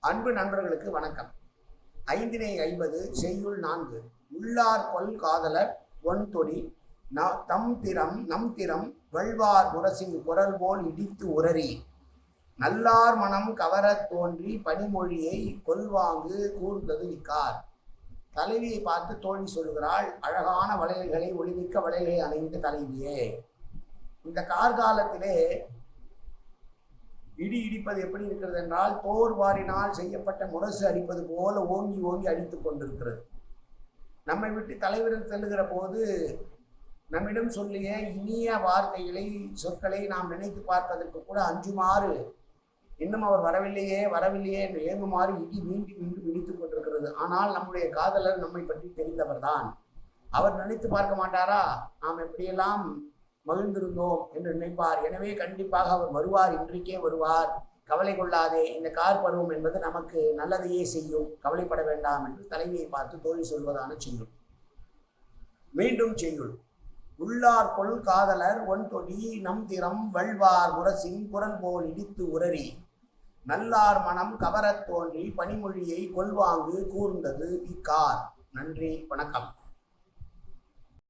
அன்பு நண்பர்களுக்கு வணக்கம். 550 செய்யுள் 4. உள்ளார் கொல் காதலர் ஒன்தொடி நம் திறம் வள்வார் முரசின் குரல் போல் இடித்து உரறி நல்லார் மனம் கவரத் தோன்றி பனிமொழியை கொல்வாங்கு கூர்ந்தது இக்கார். தலைவியை பார்த்து தோழி சொல்கிறாள், அழகான வளையல்களை ஒளிமிக்க வளையல்களை அணிந்த தலைவியே, இந்த கார்காலத்திலே இடி இடிப்பது எப்படி இருக்கிறது என்றால் தோர் வாரினால் செய்யப்பட்ட முரசு அடிப்பது போல ஓங்கி ஓங்கி அடித்துக் கொண்டிருக்கிறது. நம்மை விட்டு தலைவர் செல்லுகிற போது நம்மிடம் சொல்லிய இனிய வார்த்தைகளை சொற்களை நாம் நினைத்து பார்ப்பதற்கு கூட அஞ்சுமாறு, இன்னும் அவர் வரவில்லையே என்று ஏங்குமாறு இடி மீண்டும் மீண்டும் இடித்துக் கொண்டிருக்கிறது. ஆனால் நம்முடைய காதலர் நம்மை பற்றி தெரிந்தவர் தான். அவர் நினைத்து பார்க்க மாட்டாரா நாம் எப்படியெல்லாம் மகிழ்ந்திருந்தோம் என்று நினைப்பார். எனவே கண்டிப்பாக அவர் வருவார், இன்றைக்கே வருவார், கவலை கொள்ளாதே, இந்த கார் பருவம் என்பது நமக்கு நல்லதையே செய்யும், கவலைப்பட வேண்டாம் என்று தலைவியை பார்த்து தோழி சொல்வதான செய்யுள். மீண்டும் செய்யுள். உள்ளார் கொல் காதலர் ஒன்தொடி நம் திறம் வள்வார் முரசின் குரல் போல் இடித்து உரறி நல்லார் மனம் கவரத் தோன்றி பனிமொழியை கொல்வாங்கு கூர்ந்தது இக்கார். நன்றி, வணக்கம்.